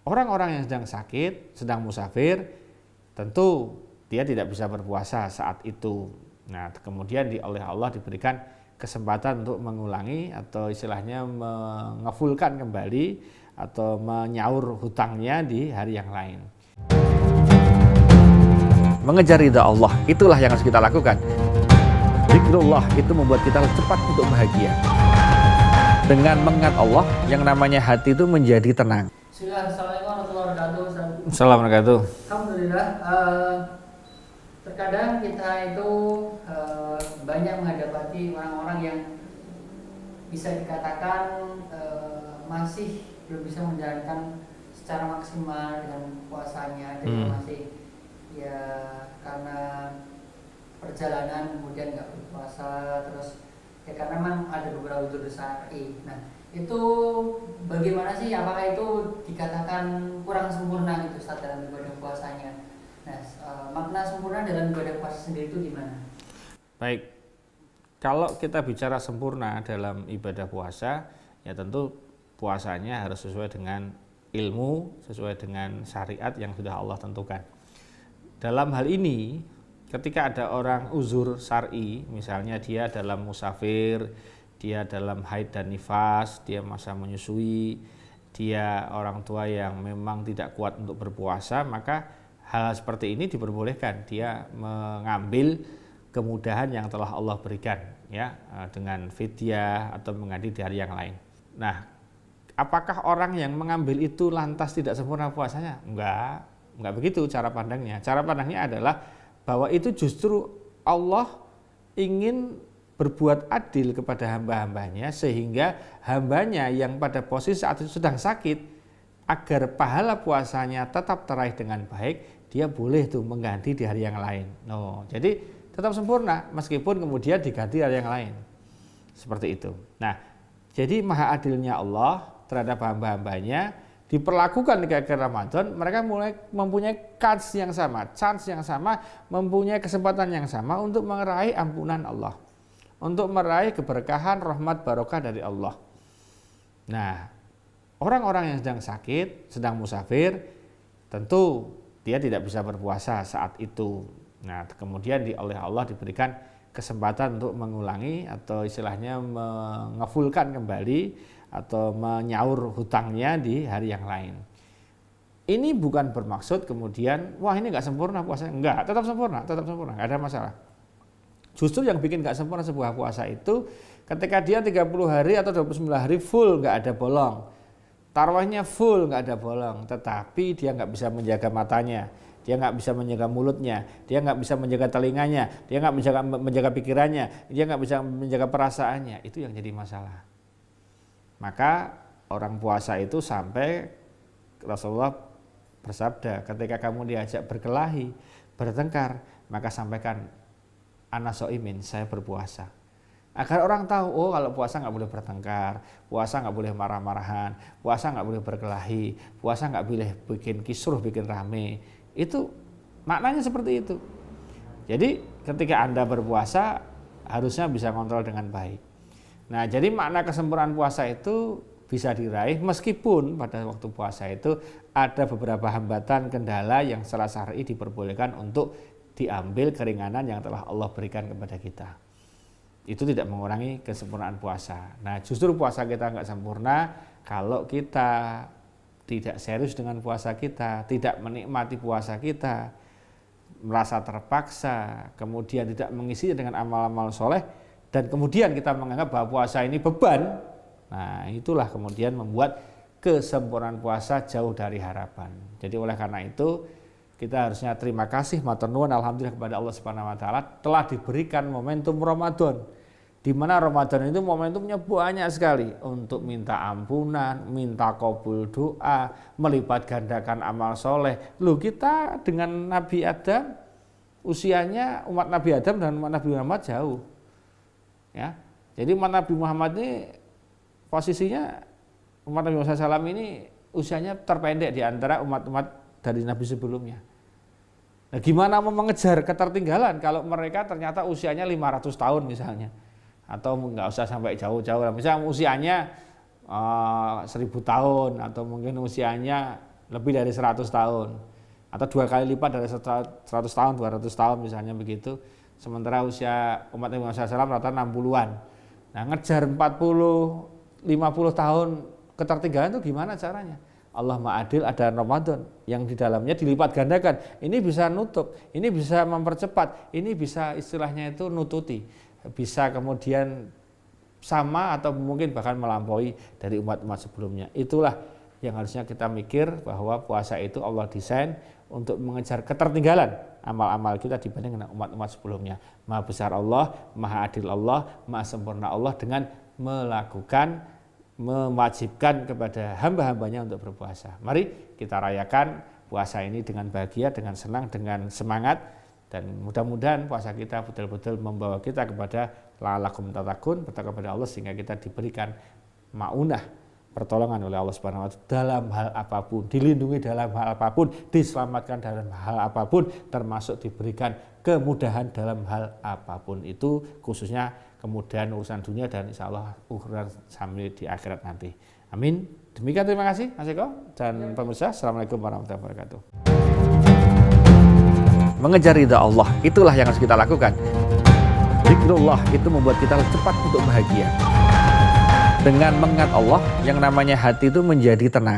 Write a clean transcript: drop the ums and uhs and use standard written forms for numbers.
orang-orang yang sedang sakit, sedang musafir, tentu dia tidak bisa berpuasa saat itu. Nah, kemudian oleh Allah diberikan kesempatan untuk mengulangi atau istilahnya mengefulkan kembali atau menyaur hutangnya di hari yang lain. Mengejar ridha Allah, itulah yang harus kita lakukan. Zikrullah itu membuat kita cepat untuk bahagia. Dengan mengingat Allah, yang namanya hati itu menjadi tenang. Assalamualaikum warahmatullahi wabarakatuh. Assalamualaikum. Alhamdulillah. Terkadang kita itu banyak menghadapi orang-orang yang bisa dikatakan masih belum bisa menjalankan secara maksimal dengan puasanya, dan masih ya karena perjalanan kemudian nggak berpuasa, terus ya karena memang ada beberapa udzur syar'i. Nah, itu bagaimana sih, apakah itu dikatakan kurang sempurna gitu Ustaz dalam ibadah puasanya? Nah, makna sempurna dalam ibadah puasa sendiri itu gimana? Baik, kalau kita bicara sempurna dalam ibadah puasa, ya tentu puasanya harus sesuai dengan ilmu, sesuai dengan syariat yang sudah Allah tentukan. Dalam hal ini, ketika ada orang uzur syar'i, misalnya dia dalam musafir, dia dalam haid dan nifas, dia masa menyusui, dia orang tua yang memang tidak kuat untuk berpuasa, maka hal seperti ini diperbolehkan. Dia mengambil kemudahan yang telah Allah berikan, ya, dengan fidyah atau mengganti di hari yang lain. Nah, apakah orang yang mengambil itu lantas tidak sempurna puasanya? Enggak begitu cara pandangnya. Cara pandangnya adalah bahwa itu justru Allah ingin berbuat adil kepada hamba-hambanya, sehingga hambanya yang pada posisi saat itu sedang sakit, agar pahala puasanya tetap teraih dengan baik, dia boleh tuh mengganti di hari yang lain. Jadi tetap sempurna meskipun kemudian diganti hari yang lain. Seperti itu. Nah, jadi maha adilnya Allah terhadap hamba-hambanya, diperlakukan di akhir Ramadan, mereka mulai mempunyai chance yang sama, mempunyai kesempatan yang sama untuk meraih ampunan Allah, untuk meraih keberkahan, rahmat, barokah dari Allah. Nah, orang-orang yang sedang sakit, sedang musafir, tentu dia tidak bisa berpuasa saat itu. Nah, kemudian oleh Allah diberikan kesempatan untuk mengulangi atau istilahnya mengefulkan kembali atau menyaur hutangnya di hari yang lain. Ini bukan bermaksud kemudian, wah ini nggak sempurna puasa. Enggak, tetap sempurna, nggak ada masalah. Justru yang bikin nggak sempurna sebuah puasa itu ketika dia 30 hari atau 29 hari full nggak ada bolong, tarawihnya full nggak ada bolong, tetapi dia nggak bisa menjaga matanya, dia nggak bisa menjaga mulutnya, dia nggak bisa menjaga telinganya, dia nggak bisa menjaga pikirannya, dia nggak bisa menjaga perasaannya. Itu yang jadi masalah. Maka orang puasa itu sampai Rasulullah bersabda, ketika kamu diajak berkelahi, bertengkar, maka sampaikan ana shaimin, saya berpuasa. Agar orang tahu, oh kalau puasa nggak boleh bertengkar, puasa nggak boleh marah-marahan, puasa nggak boleh berkelahi, puasa nggak boleh bikin kisruh, bikin rame. Itu maknanya seperti itu. Jadi ketika Anda berpuasa harusnya bisa kontrol dengan baik. Nah, jadi makna kesempurnaan puasa itu bisa diraih meskipun pada waktu puasa itu ada beberapa hambatan, kendala yang secara syar'i diperbolehkan untuk diambil keringanan yang telah Allah berikan kepada kita. Itu tidak mengurangi kesempurnaan puasa. Nah, justru puasa kita nggak sempurna kalau kita tidak serius dengan puasa kita, tidak menikmati puasa kita, merasa terpaksa, kemudian tidak mengisinya dengan amal-amal soleh, dan kemudian kita menganggap bahwa puasa ini beban. Nah, itulah kemudian membuat kesempurnaan puasa jauh dari harapan. Jadi oleh karena itu kita harusnya terima kasih matur nuwun alhamdulillah kepada Allah Subhanahu wa taala telah diberikan momentum Ramadan, di mana Ramadan itu momentumnya banyak sekali untuk minta ampunan, minta qabul doa, melipat gandakan amal soleh. Loh, kita dengan Nabi Adam, usianya umat Nabi Adam dan umat Nabi Muhammad jauh. Ya, jadi umat Nabi Muhammad ini posisinya, umat Nabi Muhammad SAW ini usianya terpendek di antara umat-umat dari Nabi sebelumnya. Nah, gimana mau mengejar ketertinggalan kalau mereka ternyata usianya 500 tahun misalnya, atau nggak usah sampai jauh-jauh lah, misalnya usianya 1000 tahun atau mungkin usianya lebih dari 100 tahun. Atau 2 kali lipat dari 100 tahun, 200 tahun misalnya begitu. Sementara usia umat Nabi Muhammad SAW rata 60-an. Nah, ngejar 40, 50 tahun ketertinggalan itu gimana caranya? Allah Ma'adil, ada Ramadan yang di dalamnya dilipat gandakan. Ini bisa nutup, ini bisa mempercepat, ini bisa istilahnya itu nututi. Bisa kemudian sama atau mungkin bahkan melampaui dari umat-umat sebelumnya. Itulah yang harusnya kita mikir, bahwa puasa itu Allah desain untuk mengejar ketertinggalan amal-amal kita dibanding dengan umat-umat sebelumnya. Maha besar Allah, maha adil Allah, maha sempurna Allah dengan mewajibkan kepada hamba-hambanya untuk berpuasa. Mari kita rayakan puasa ini dengan bahagia, dengan senang, dengan semangat, dan mudah-mudahan puasa kita betul-betul membawa kita kepada la'allakum tattaqun, bertakwa kepada Allah, sehingga kita diberikan maunah, pertolongan oleh Allah Subhanahu wa taala dalam hal apapun, dilindungi dalam hal apapun, diselamatkan dalam hal apapun, termasuk diberikan kemudahan dalam hal apapun itu, khususnya kemudahan urusan dunia dan insya Allah urusan sampai di akhirat nanti. Amin. Demikian, terima kasih Mas Eko dan pemirsa. Assalamualaikum warahmatullahi wabarakatuh. Mengejar ridha Allah, itulah yang harus kita lakukan. Zikrullah itu membuat kita cepat untuk bahagia. Dengan mengingat Allah, yang namanya hati itu menjadi tenang.